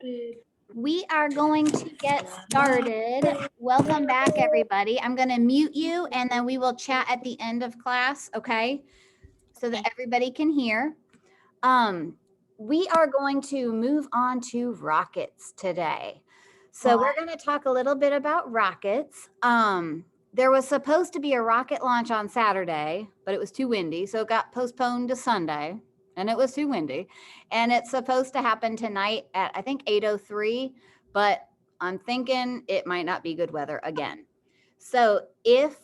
We are going to get started. Welcome back, everybody. I'm going to mute you and then we will chat at the end of class, okay? So that everybody can hear. We are going to move on to rockets today. So we're going to talk a little bit about rockets. There was supposed to be a rocket launch on Saturday, but it was too windy, so it got postponed to Sunday. And it was too windy. And it's supposed to happen tonight at, I think, 8:03, but I'm thinking it might not be good weather again. So if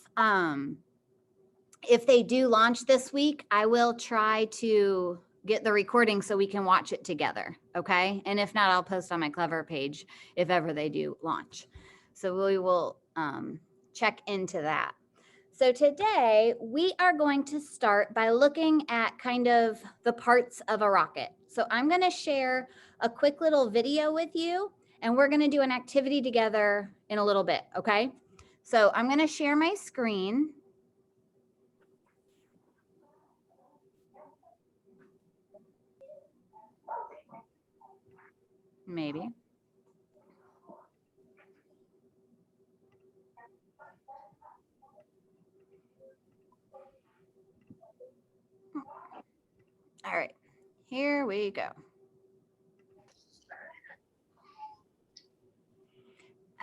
they do launch this week, I will try to get the recording so we can watch it together, okay? And if not, I'll post on my Clever page if ever they do launch. So we will check into that. So today we are going to start by looking at kind of the parts of a rocket. So I'm going to share a quick little video with you and we're going to do an activity together in a little bit, okay? So I'm going to share my screen. Maybe. All right, here we go.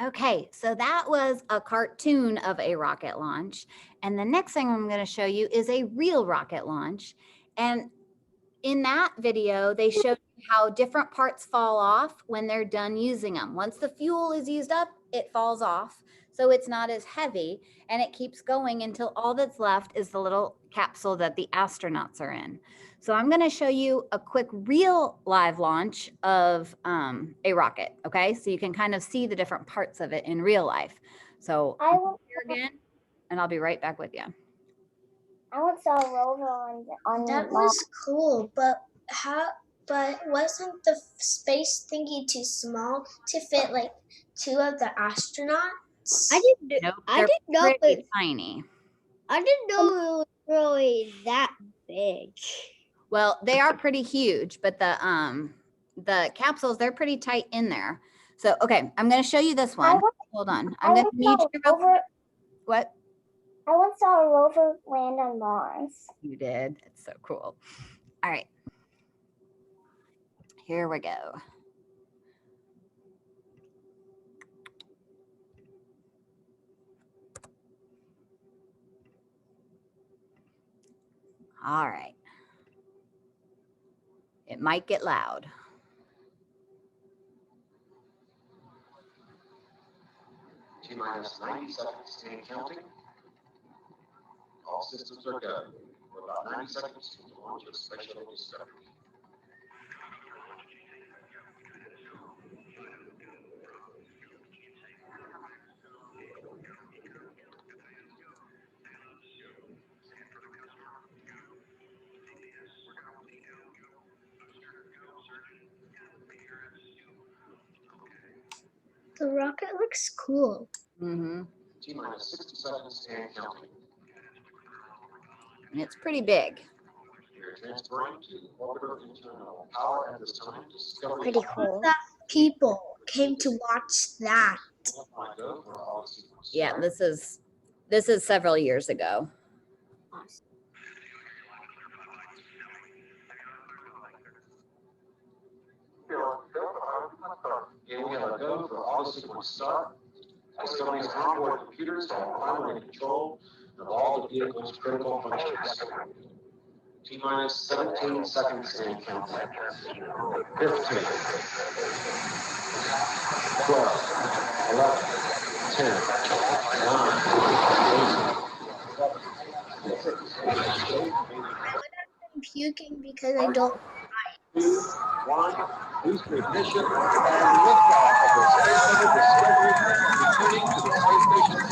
Okay, so that was a cartoon of a rocket launch. And the next thing I'm going to show you is a real rocket launch. And in that video, they showed how different parts fall off when they're done using them. Once the fuel is used up, it falls off. So it's not as heavy and it keeps going until all that's left is the little capsule that the astronauts are in. So I'm going to show you a quick real live launch of a rocket. Okay, so you can kind of see the different parts of it in real life. So here again, and I'll be right back with you. I once saw a rover on that was cool, but wasn't the space thingy too small to fit like two of the astronauts? I didn't know pretty tiny. I didn't know it was really that big. Well, they are pretty huge, but the capsules, they're pretty tight in there. So, okay, I'm going to show you this one. Hold on. I'm going to mute you real quick. What? I once saw a rover land on Mars. You did. It's so cool. All right. Here we go. All right. It might get loud. T-minus 90 seconds and counting. All systems are go. We're about 90 seconds to launch a Space Shuttle Discovery. The rocket looks cool. Mm-hmm. T-minus 60 seconds and counting. And it's pretty big. We're transferring to orbiter internal power at this time. Discovery. Pretty cool. That people came to watch that. Yeah, this is several years ago. And we have a go for auto sequence start. Discovery's onboard computers have primary control of all the vehicle's critical functions. T-minus 17 seconds and counting. 15, 12, 11, 10, 9, 8, Puking because I don't. 2, 1, booster ignition, and liftoff of the Space Shuttle Discovery, returning to the space station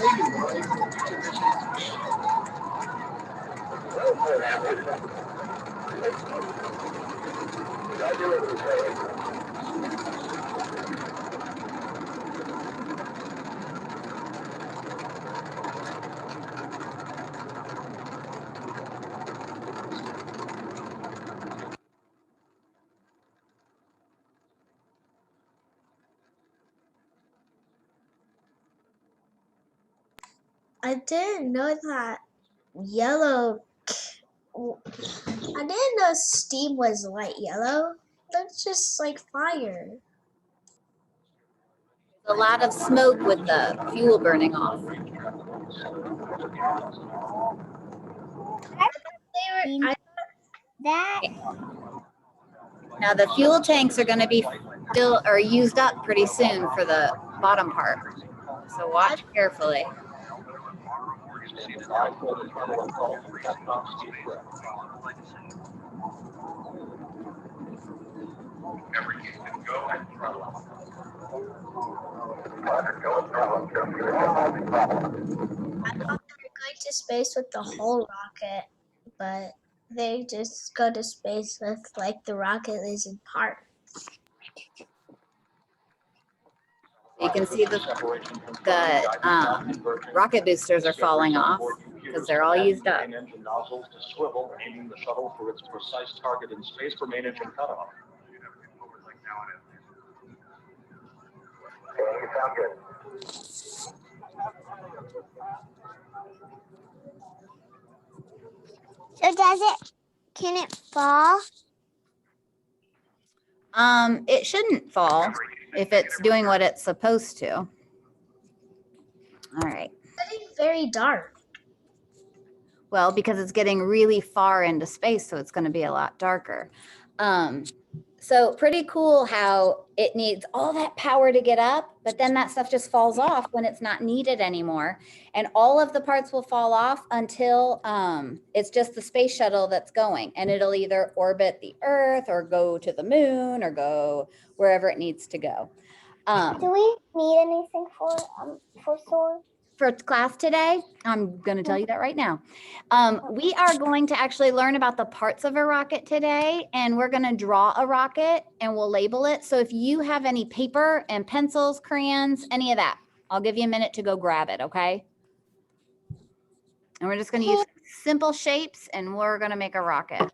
payload array for future I didn't know that yellow. I didn't know steam was light yellow. That's just like fire. A lot of smoke with the fuel burning off. I That Now the fuel tanks are going to be still or used up pretty soon for the bottom part. So watch carefully. going to space with the whole rocket, but they just go to space with like the rocket is in part. You can see the rocket boosters are falling off because they're all used up. Main engine nozzles to swivel, aiming the shuttle for its precise target in space for main engine cutoff. Okay, you sound good. so does it? Can it fall? It shouldn't fall if it's doing what it's supposed to. All right. It's getting very dark. Well, because it's getting really far into space, so it's going to be a lot darker. So pretty cool how it needs all that power to get up, but then that stuff just falls off when it's not needed anymore. And all of the parts will fall off until it's just the space shuttle that's going, and it'll either orbit the Earth or go to the moon or go wherever it needs to go. Do we need anything for Soar? For class today, I'm going to tell you that right now. We are going to actually learn about the parts of a rocket today, and we're going to draw a rocket and we'll label it. So if you have any paper and pencils, crayons, any of that, I'll give you a minute to go grab it, okay? And we're just going to use simple shapes and we're going to make a rocket.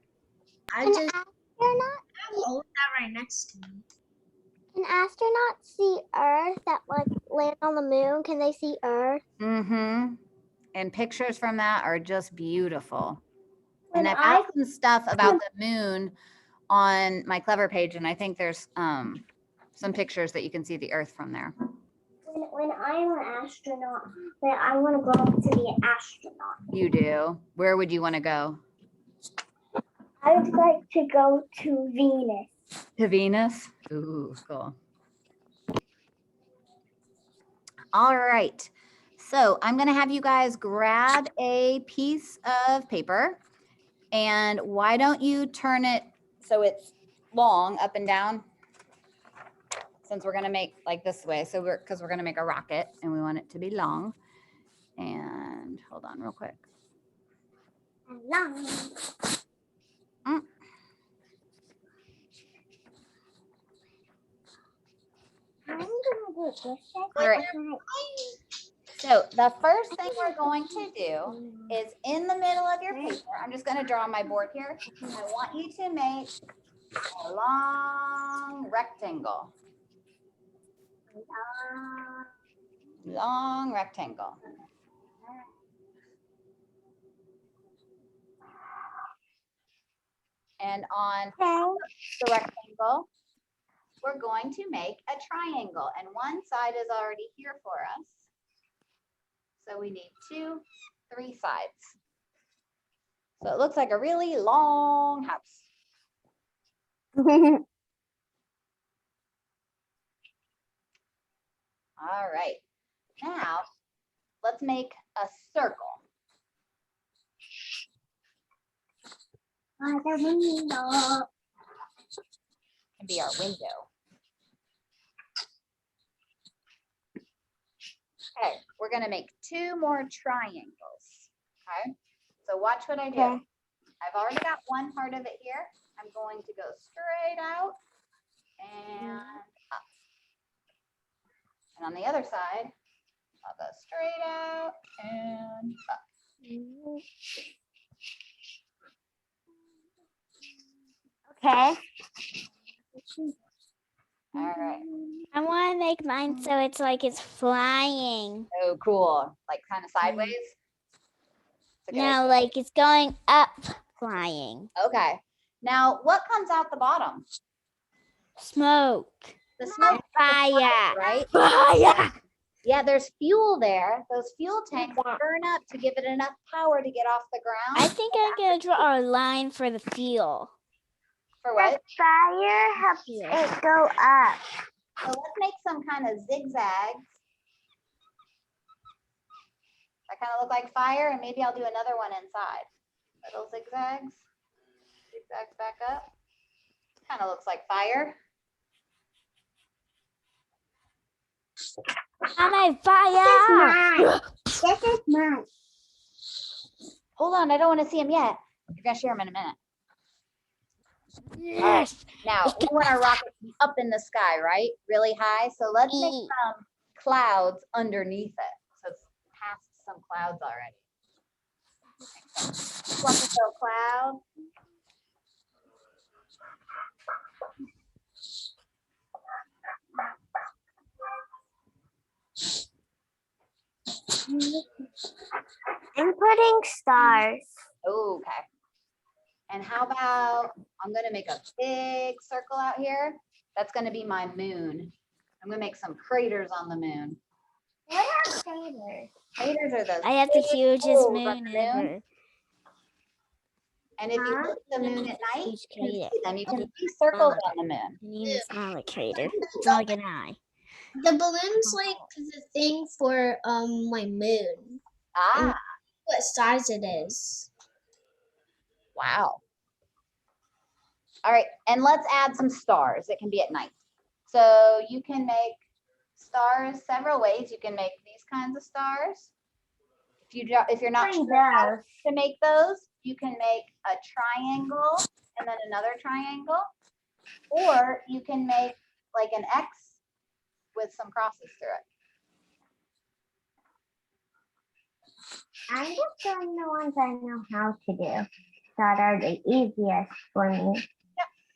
I Can just astronauts hold that right next to me. can astronauts see Earth that like land on the moon? Can they see Earth? Mm-hmm. And pictures from that are just beautiful. And When I've got some stuff about the moon on my Clever page, and I think there's some pictures that you can see the Earth from there. When I'm an astronaut, then I want to grow up to be an astronaut. You do? Where would you want to go? I would like to go to Venus. To Venus? Ooh, cool. All right. So I'm going to have you guys grab a piece of paper, and why don't you turn it so it's long up and down, since we're going to make like this way. So because we're going to make a rocket and we want it to be long. And hold on real quick. Long. I'm gonna do it this way. All right. So the first thing we're going to do is in the middle of your paper, I'm just going to draw on my board here. I want you to make a long rectangle. Long rectangle. And on the rectangle, we're going to make a triangle. And one side is already here for us. So we need 2, 3 sides. So it looks like a really long house. All right. Now, let's make a circle. Can be our window. Okay, we're going to make 2 more triangles. Okay, so watch what I do. Okay. I've already got one part of it here. I'm going to go straight out and up. And on the other side, I'll go straight out and up. Okay. All right. I want to make mine so it's like it's flying. Oh, cool. Like kind of sideways? It's a good No, like it's going up flying. idea. Okay. Now, what comes out the bottom? Smoke. The smoke, Fire. right? Fire. Yeah, there's fuel there. Those fuel tanks burn up to give it enough power to get off the ground. I think I'm going to draw a line for the fuel. For what? Fire helps it go up. So let's make some kind of zigzags. That kind of look like fire, and maybe I'll do another one inside. Little zigzags. Zigzags back up. Kind of looks like fire. I'm on fire. This is mine. Hold on, I don't want to see them yet. You're gonna share them in a minute. Yes. Now, we want our rocket to be up in the sky, right? Really high. So let's make some clouds underneath it. So it's past some clouds already. Wonderful cloud. I'm putting stars. Okay. And how about, I'm gonna make a big circle out here. That's gonna be my moon. I'm gonna make some craters on the moon. What are craters? Craters are those I have the big hugest holes on moon the ever. And if you Huh? look at the moon at night, Huge you can crater. see them. You can see circles on the moon. An even smaller crater. It's not like an eye. The balloon's like the thing for my moon. Ah, What size it is? wow. All right, and let's add some stars. It can be at night. So you can make stars several ways. You can make these kinds of stars. If you're not sure how to make those, you can make a triangle and then another triangle, or you can make like an X with some crosses through it. I'm just doing the ones I know how to do that are the easiest for me.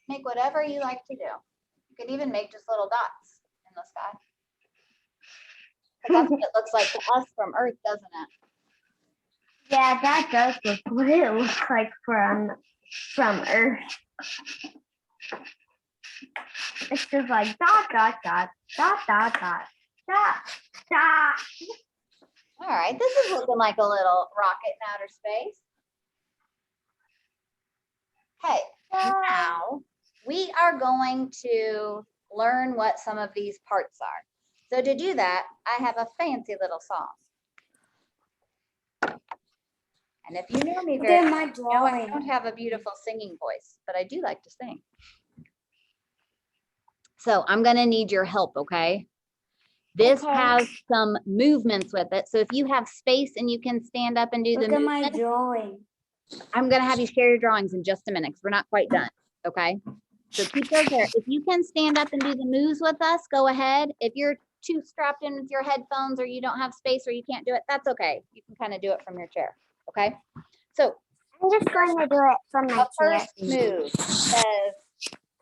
Make whatever you like to do. You could even make just little dots in the sky. But that's what it looks like to us from Earth, doesn't it? Yeah, that does look what it looks like from Earth. It's just like dot, dot, dot, dot, dot, dot, dot, dot. All right, this is looking like a little rocket in outer space. Okay, now we are going to learn what some of these parts are. So to do that, I have a fancy little song. And if you know me very well, you know I don't have a beautiful singing voice, but I do like to sing. So I'm gonna need your help, okay? This Okay. has some movements with it. So if you have space and you can stand up and do the movement, drawing. I'm gonna have you share your drawings in just a minute because we're not quite done, okay? So keep those there. If you can stand up and do the moves with us, go ahead. If you're too strapped in with your headphones or you don't have space or you can't do it, that's okay. You can kind of do it from your chair, okay? So I'm just going to do it from my the chair. first move says,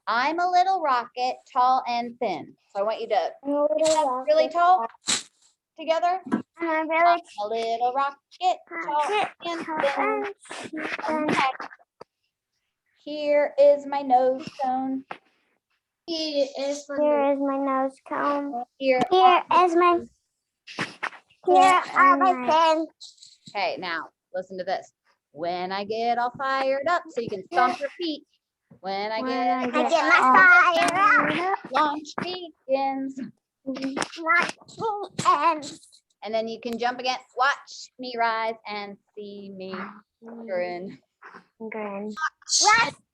I'm a little rocket, tall and thin. So I want you to really tall together. I'm I'm really a little rocket, tall and thin. Okay. Here is my nose cone. Here is my Here is my nose cone. Here. Here is my. Here are my pins. Okay, now listen to this. When I get all fired up, so you can stomp your feet. When I get I all get my fire up. launch begins. And then you can jump again. Watch me rise and see me grin. Grin.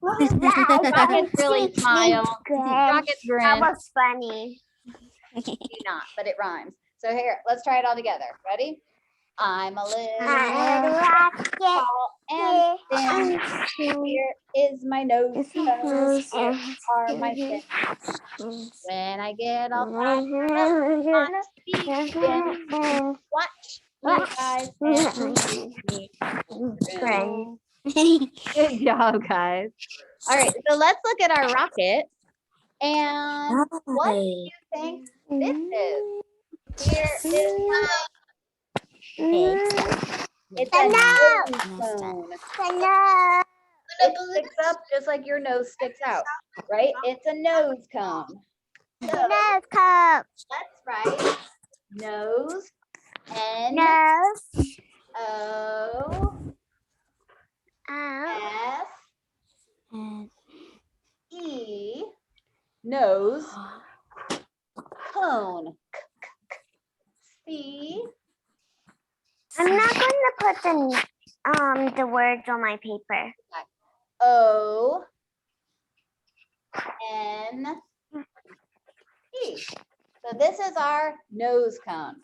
Rockets really smile. Rockets That grin. was funny. Do not, but it rhymes. So here, let's try it all together. Ready? I'm a little Rocket. tall and thin. Here is my nose cone. Here are my fins. When I get all fired up, launch begins. Watch me rise and see me grin. Good job, guys. All right, so let's look at our rocket. And what do you think this is? Here is it's a nose cone. It sticks up just like your nose sticks out, right? It's a nose cone. So Nose cup. let's write nose, N Nose. O Oh. S And E, nose, cone. C, I'm not going to put the words on my paper. O, N, E. So this is our nose cone.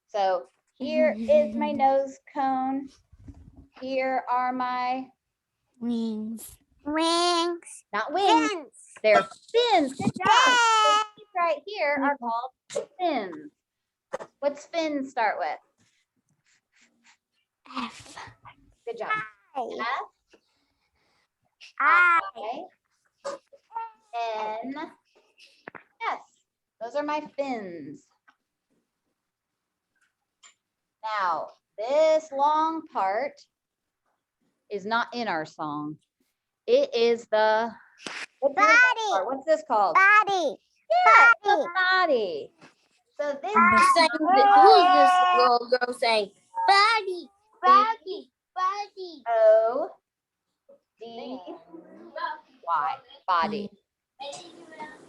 So here is my nose cone. Here are my, wings. not wings, Fins. they're fins. Good job. So these right here are called fins. What's fins start with? F. Good job. F, I. I, N, S. Those are my fins. Now, this long part is not in our song. It is the what's this Body. part? What's this called? Body. Yeah, the body. So this Who is this little girl saying? Body, body, body. O D Y, body.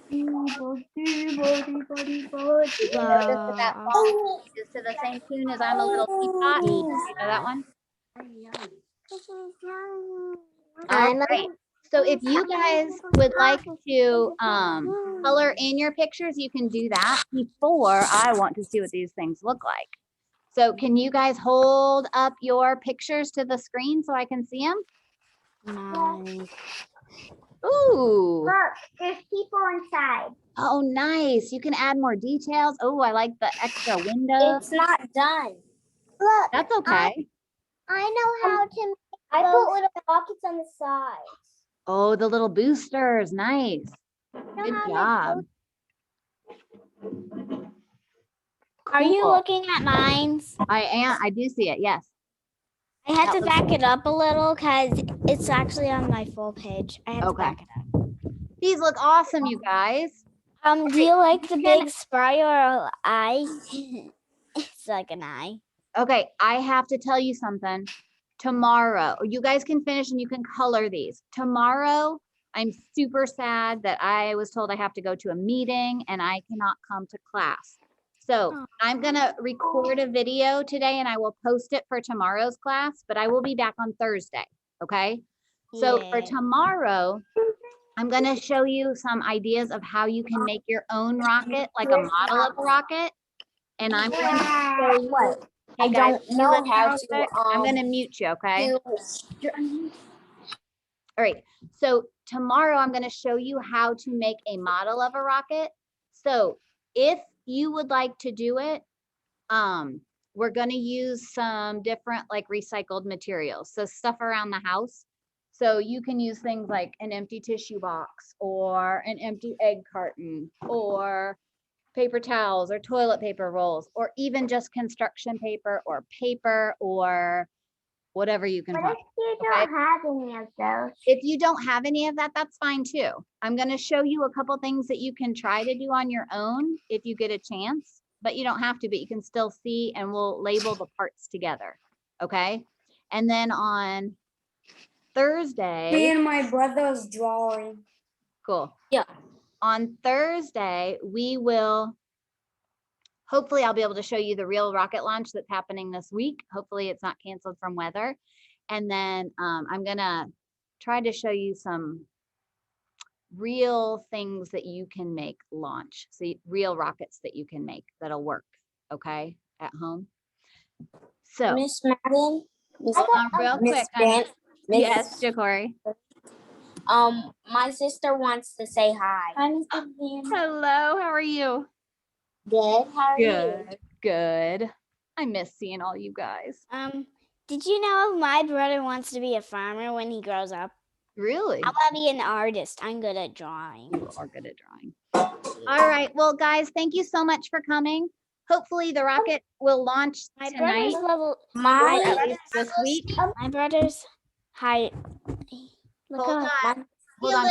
You notice that that song is to the same tune as I'm a Little Teapot. You know that one? All right. So if you guys would like to color in your pictures, you can do that before I want to see what these things look like. So can you guys hold up your pictures to the screen so I can see them? Nice. Ooh. Look, there's people inside. Oh, nice. You can add more details. Oh, I like the extra window. It's not done. Look, That's okay. I know how to. I Those- put little pockets on the sides. Oh, the little boosters. Nice. know Good how to job. Are you Cool. looking at mines? I am. I do see it. Yes. I had That to was- back it up a little because it's actually on my full page. I had to Okay. back it up. These look awesome, you guys. Do you like the you can- big spray or eye? It's like an eye. Okay, I have to tell you something. Tomorrow, you guys can finish and you can color these. Tomorrow, I'm super sad that I was told I have to go to a meeting and I cannot come to class. So I'm gonna record a video today and I will post it for tomorrow's class, but I will be back on Thursday, okay? So for Yeah. tomorrow, I'm gonna show you some ideas of how you can make your own rocket, like a model of a rocket. And I'm going to show you. Hey I guys, don't can you know listen how real to, quick? I'm gonna mute you, okay? All right, so tomorrow I'm gonna show you how to make a model of a rocket. So if you would like to do it, we're gonna use some different like recycled materials. So stuff around the house. So you can use things like an empty tissue box or an empty egg carton or paper towels or toilet paper rolls, or even just construction paper or whatever you can What find. if you Okay. don't have any of those? If you don't have any of that, that's fine too. I'm going to show you a couple things that you can try to do on your own if you get a chance, but you don't have to, but you can still see and we'll label the parts together. Okay. And then on Thursday, Me and my brother's drawing. cool. Yeah. On Thursday, we will, hopefully I'll be able to show you the real rocket launch that's happening this week. Hopefully it's not canceled from weather. And then I'm gonna try to show you some real things that you can make launch. So real rockets that you can make that'll work, okay, at home. So Miss Madden, Miss real Miss quick, honey. Grant, Miss- Yes, Ja'Cory. my sister wants to say hi. Hi, Miss Hello, how are you? Good. How are you? Good. I miss seeing all you guys. Did you know my brother wants to be a farmer when he grows up? Really? I want to be an artist. I'm good at drawing. You are good at drawing. All right. Well, guys, thank you so much for coming. Hopefully the rocket will launch My tonight brother's level. or My at least this week. My brother's height. Look Hold up. on. Hold on,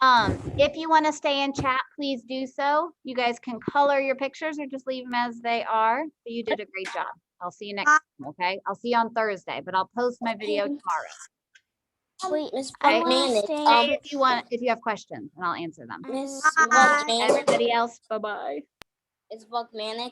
Caitlin. If you want to stay in chat, please do so. You guys can color your pictures or just leave them as they are. But you did a great job. I'll see you next time, okay? I'll see you on Thursday, but I'll post my video tomorrow. Wait, Miss Okay. Buckman. If you have questions, and I'll answer them. Miss Everybody else, bye-bye. It's Buckmanic.